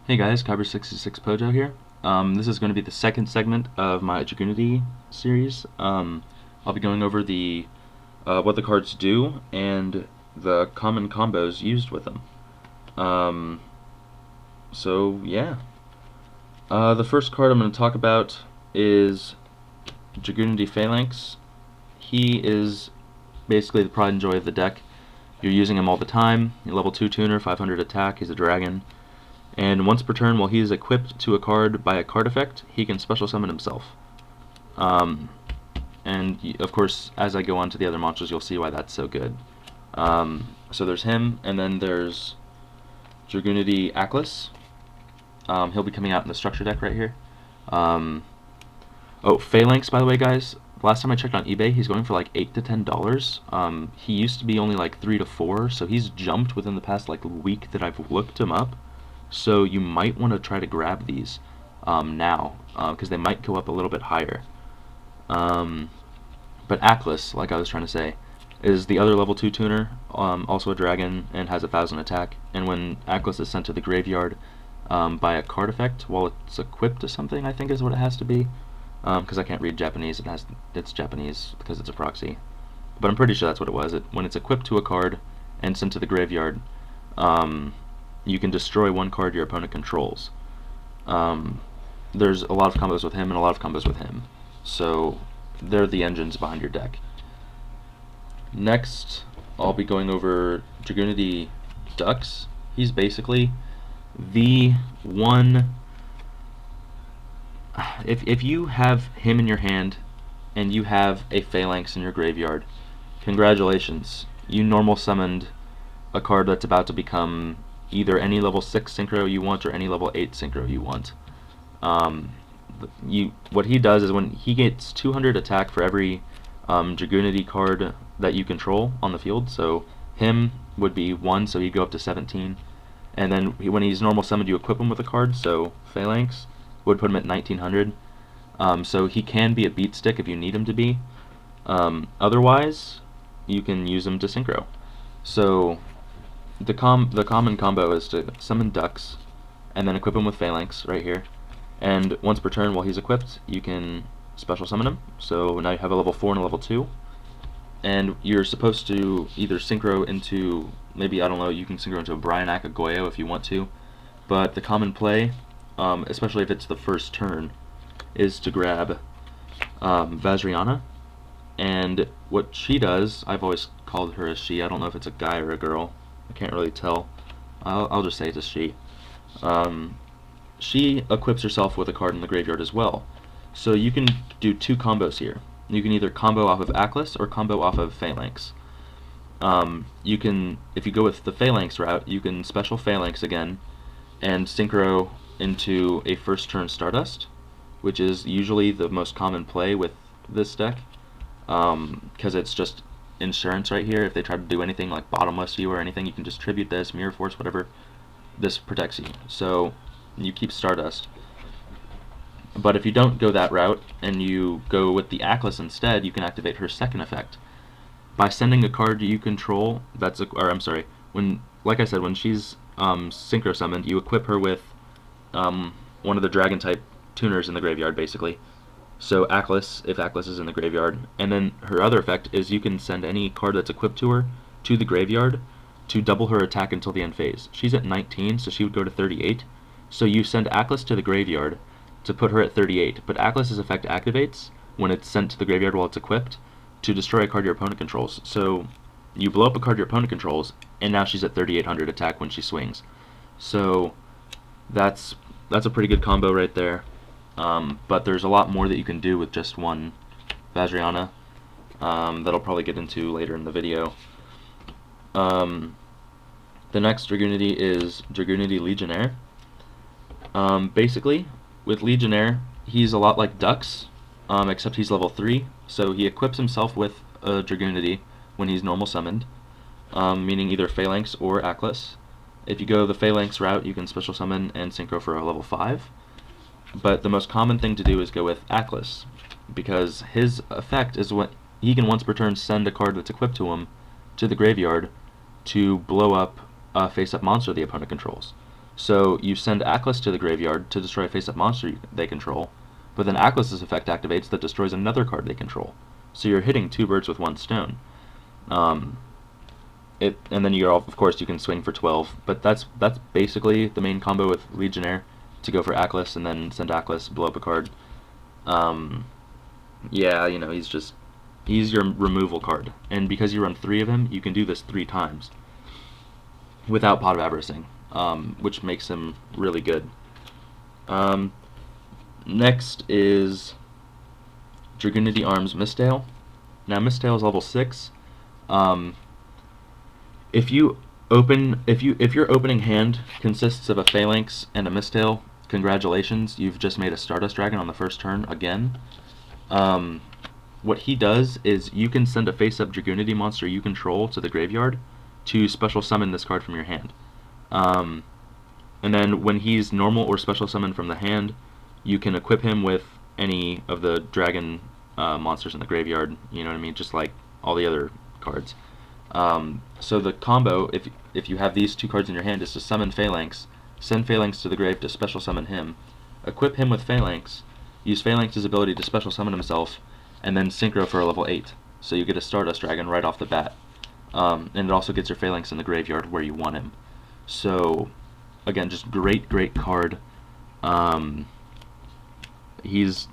Hey guys, Kyber66 Pojo here. This is going to be the second segment of my Dragunity series. I'll be going over the what the cards do and the common combos used with them. So yeah, the first card I'm going to talk about is Dragunity Phalanx. He is basically the pride and joy of the deck. You're using him all the time. Level 2 tuner, 500 attack. He's a dragon. And once per turn, while he is equipped to a card by a card effect, he can special summon himself. And of course, as I go on to the other monsters, you'll see why that's so good. So there's him, and then there's Dragunity Atlas. He'll be coming out in the structure deck right here. Oh, Phalanx, by the way, guys. Last time I checked on eBay, he's going for like $8 to $10. He used to be only like 3 to 4, so he's jumped within the past like week that I've looked him up. So you might want to try to grab these now, because they might go up a little bit higher. But Atlas, like I was trying to say, is the other level 2 tuner, also a dragon, and has 1,000 attack. And when Atlas is sent to the graveyard by a card effect, while it's equipped to something, I think is what it has to be. Because I can't read Japanese, it's Japanese because it's a proxy. But I'm pretty sure that's what it was. When it's equipped to a card and sent to the graveyard, you can destroy one card your opponent controls. There's a lot of combos with him and a lot of combos with him. So they're the engines behind your deck. Next, I'll be going over Dragunity Ducks. He's basically the one... If you have him in your hand and you have a Phalanx in your graveyard, congratulations. You normal summoned a card that's about to become either any level 6 synchro you want or any level 8 synchro you want. What he does is when he gets 200 attack for every Dragunity card that you control on the field, so him would be 1, so he'd go up to 17. And then when he's normal summoned, you equip him with a card, so Phalanx would put him at 1900. So he can be a beat stick if you need him to be. Otherwise, you can use him to synchro. So the common combo is to summon Ducks and then equip him with Phalanx right here. And once per turn while he's equipped, you can special summon him. So now you have a level 4 and a level 2. And you're supposed to either synchro into, maybe, I don't know, you can synchro into a Bryanak, a Goyo if you want to. But the common play, especially if it's the first turn, is to grab Vazriana. And what she does, I've always called her a she, I don't know if it's a guy or a girl, I can't really tell. I'll just say it's a she. She equips herself with a card in the graveyard as well. So you can do 2 combos here. You can either combo off of Atlas or combo off of Phalanx. You can, if you go with the Phalanx route, you can special Phalanx again and synchro into a first turn Stardust, which is usually the most common play with this deck, because it's just insurance right here. If they try to do anything like bottomless you or anything, you can just tribute this, Mirror Force, whatever. This protects you, so you keep Stardust. But if you don't go that route and you go with the Atlas instead, you can activate her second effect by sending a card you control. Like I said, when she's synchro summoned, you equip her with one of the dragon type tuners in the graveyard, basically. So Atlas, if Atlas is in the graveyard, and then her other effect is you can send any card that's equipped to her to the graveyard to double her attack until the end phase. She's at 19, so she would go to 38. So you send Atlas to the graveyard to put her at 38, but Atlas's effect activates when it's sent to the graveyard while it's equipped to destroy a card your opponent controls. So you blow up a card your opponent controls, and now she's at 3800 attack when she swings. So that's a pretty good combo right there. But there's a lot more that you can do with just one Vazriana that I'll probably get into later in the video. The next Dragunity is Dragunity Legionnaire. Basically, with Legionnaire, he's a lot like Ducks, except he's level 3, so he equips himself with a Dragunity when he's normal summoned, meaning either Phalanx or Atlas. If you go the Phalanx route, you can special summon and synchro for a level 5. But the most common thing to do is go with Atlas, because his effect is what he can once per turn send a card that's equipped to him to the graveyard to blow up a face-up monster the opponent controls. So you send Atlas to the graveyard to destroy a face-up monster they control, but then Atlas's effect activates that destroys another card they control. So you're hitting two birds with one stone. And then you're of course you can swing for 12, but that's basically the main combo with Legionnaire, to go for Atlas and then send Atlas, blow up a card. Yeah, you know, he's your removal card, and because you run 3 of him, you can do this 3 times without Pot of Avaricing, which makes him really good. Next is Dragunity Arms Mistale. Now Mistale is level 6. If your opening hand consists of a Phalanx and a Mistale, congratulations, you've just made a Stardust Dragon on the first turn again. What he does is you can send a face-up Dragunity monster you control to the graveyard to special summon this card from your hand. And then when he's normal or special summon from the hand, you can equip him with any of the dragon monsters in the graveyard, you know what I mean, just like all the other cards. So the combo, if you have these 2 cards in your hand, is to summon Phalanx, send Phalanx to the grave to special summon him, equip him with Phalanx, use Phalanx's ability to special summon himself, and then synchro for a level 8. So you get a Stardust Dragon right off the bat. And it also gets your Phalanx in the graveyard where you want him. So, again, just great card. He's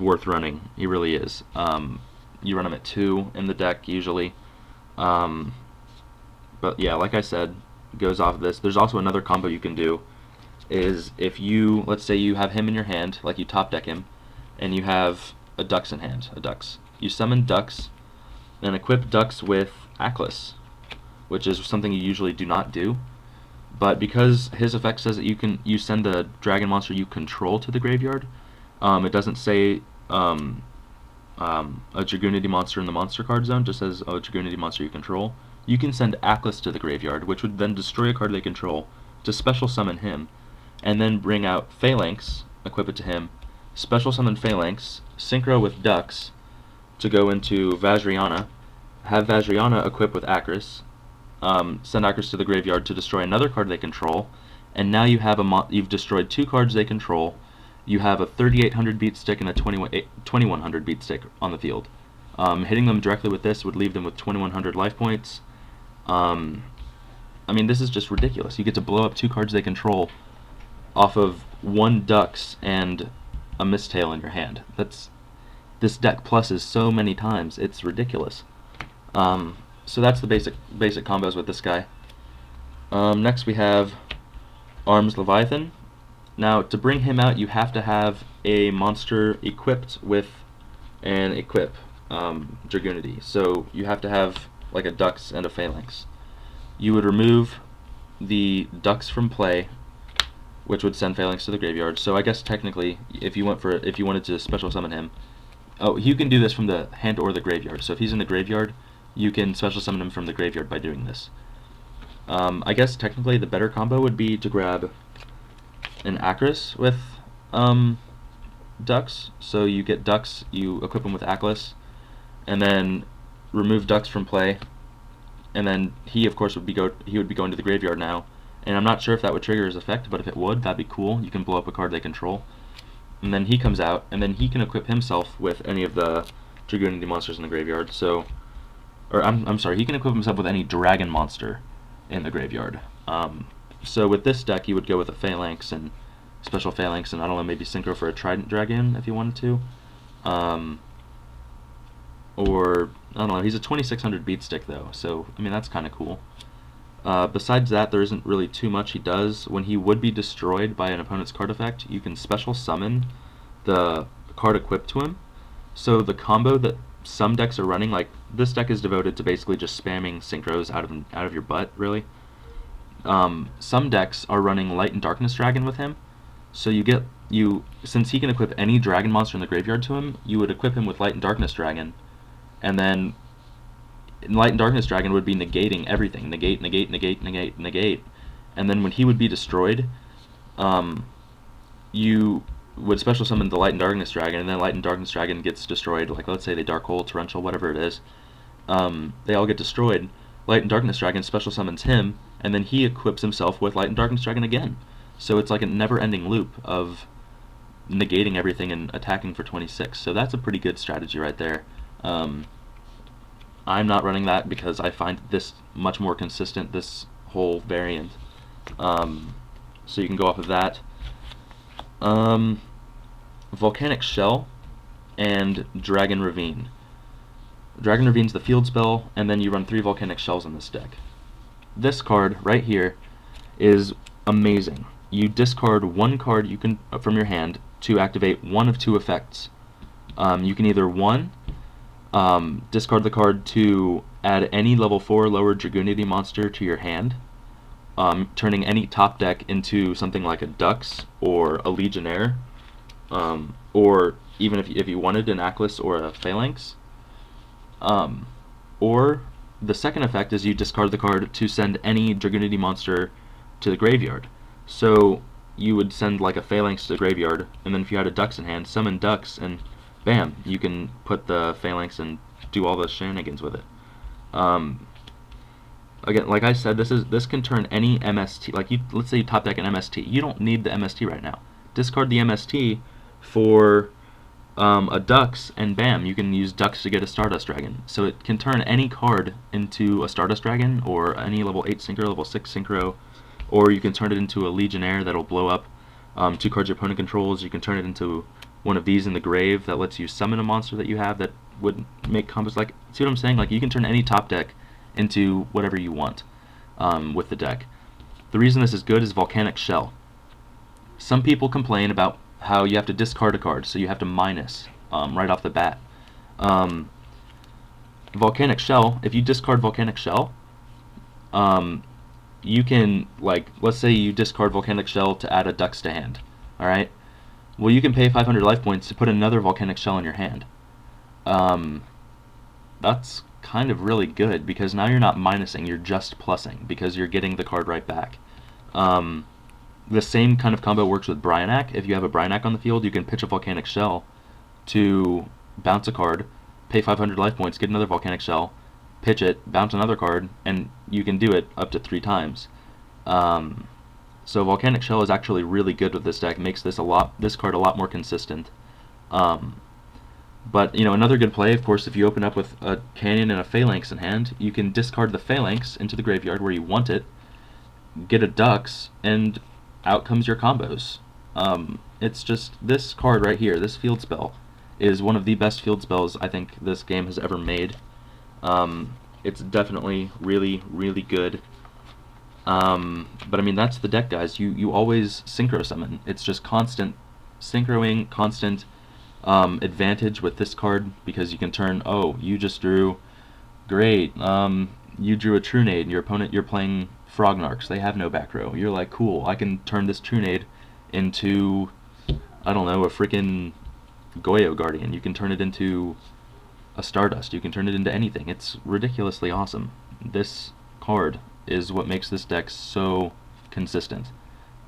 worth running. He really is. You run him at 2 in the deck usually. But yeah, like I said, goes off of this. There's also another combo you can do, is if you, let's say you have him in your hand, like you top deck him, and you have a Dux in hand, a Dux. You summon Dux, and equip Dux with Atlas, which is something you usually do not do. But because his effect says that you send the dragon monster you control to the graveyard, it doesn't say a Dragunity monster in the monster card zone, just says a Dragunity monster you control. You can send Atlas to the graveyard, which would then destroy a card they control, to special summon him, and then bring out Phalanx, equip it to him, special summon Phalanx, synchro with Dux to go into Vajrayana, have Vajrayana equip with Akris, send Akris to the graveyard to destroy another card they control, and now you have you've destroyed 2 cards they control. You have a 3800 beat stick and a 2100 beat stick on the field. Hitting them directly with this would leave them with 2100 life points. I mean, this is just ridiculous. You get to blow up 2 cards they control off of 1 Dux and a Mistale in your hand. This deck pluses so many times, it's ridiculous. So that's the basic combos with this guy. Next we have Arms Leviathan. Now, to bring him out, you have to have a monster equipped with an equip Dragunity. So you have to have like a Dux and a Phalanx. You would remove the Dux from play, which would send Phalanx to the graveyard. So I guess technically, if you wanted to special summon him, you can do this from the hand or the graveyard. So if he's in the graveyard, you can special summon him from the graveyard by doing this. I guess technically the better combo would be to grab an Akris with Dux. So you get Dux, you equip him with Atlas, and then remove Dux from play, and then he of course would be going to the graveyard now. And I'm not sure if that would trigger his effect, but if it would, that'd be cool. You can blow up a card they control. And then he comes out, and then he can equip himself with any of the Dragunity monsters in the graveyard. So, or I'm sorry, he can equip himself with any dragon monster in the graveyard. So with this deck, you would go with a Phalanx and special Phalanx, and I don't know, maybe synchro for a Trident Dragon if you wanted to. Or I don't know. He's a 2600 beat stick though, so I mean that's kind of cool. Besides that, there isn't really too much he does. When he would be destroyed by an opponent's card effect, you can special summon the card equipped to him. So the combo that some decks are running, like this deck is devoted to basically just spamming synchros out of your butt, really. Some decks are running Light and Darkness Dragon with him. So since he can equip any dragon monster in the graveyard to him, you would equip him with Light and Darkness Dragon, and then Light and Darkness Dragon would be negating everything. Negate, negate, negate, negate, negate. And then when he would be destroyed, you would special summon the Light and Darkness Dragon, and then Light and Darkness Dragon gets destroyed. Like, let's say they Dark Hole, Torrential, whatever it is. They all get destroyed. Light and Darkness Dragon special summons him, and then he equips himself with Light and Darkness Dragon again. So it's like a never-ending loop of negating everything and attacking for 26. So that's a pretty good strategy right there. I'm not running that because I find this much more consistent, this whole variant. So you can go off of that. Volcanic Shell and Dragon Ravine. Dragon Ravine's the field spell, and then you run 3 Volcanic Shells in this deck. This card right here is amazing. You discard 1 card you can from your hand to activate one of 2 effects. You can either 1, discard the card to add any level 4 lower Dragunity monster to your hand, turning any top deck into something like a Dux or a Legionnaire, or even if you wanted an Atlas or a Phalanx. Or the second effect is you discard the card to send any Dragunity monster to the graveyard. So you would send like a Phalanx to the graveyard, and then if you had a Dux in hand, summon Dux, and bam, you can put the Phalanx and do all the shenanigans with it. Again, like I said, this can turn any MST. Like let's say you top deck an MST. You don't need the MST right now. Discard the MST for a Dux, and bam, you can use Dux to get a Stardust Dragon. So it can turn any card into a Stardust Dragon, or any level 8 Synchro, level 6 Synchro, or you can turn it into a Legionnaire that'll blow up 2 cards your opponent controls. You can turn it into one of these in the grave that lets you summon a monster that you have that would make combos like... See what I'm saying? Like, you can turn any top deck into whatever you want with the deck. The reason this is good is Volcanic Shell. Some people complain about how you have to discard a card, so you have to minus right off the bat. Volcanic Shell, if you discard Volcanic Shell, you can, like, let's say you discard Volcanic Shell to add a Dux to hand, alright? Well, you can pay 500 life points to put another Volcanic Shell in your hand. That's kind of really good, because now you're not minusing, you're just plussing, because you're getting the card right back. The same kind of combo works with Bryonac. If you have a Bryonac on the field, you can pitch a Volcanic Shell to bounce a card, pay 500 life points, get another Volcanic Shell, pitch it, bounce another card, and you can do it up to 3 times. So Volcanic Shell is actually really good with this deck. Makes this card a lot more consistent. But you know, another good play, of course, if you open up with a Canyon and a Phalanx in hand, you can discard the Phalanx into the graveyard where you want it, get a Dux, and out comes your combos. It's just, this card right here, this field spell, is one of the best field spells I think this game has ever made. It's definitely really, really good. But I mean, that's the deck, guys. You always synchro summon. It's just constant synchroing, constant advantage with this card, because you can turn, oh, you just drew, great, you drew a Trunade, and your opponent, you're playing Frognarks, they have no back row. You're like, cool, I can turn this Trunade into, I don't know, a freaking Goyo Guardian. You can turn it into a Stardust. You can turn it into anything. It's ridiculously awesome. This card is what makes this deck so consistent.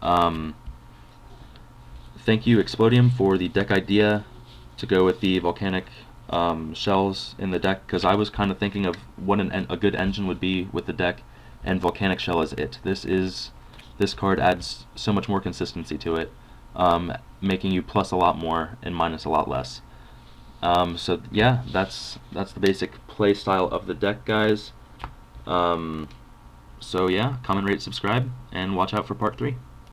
Thank you, Explodium, for the deck idea to go with the Volcanic Shells in the deck, because I was kind of thinking of what a good engine would be with the deck, and Volcanic Shell is it. This card adds so much more consistency to it, making you plus a lot more and minus a lot less. So yeah, that's the basic play style of the deck, guys. So yeah, comment, rate, subscribe, and watch out for part 3.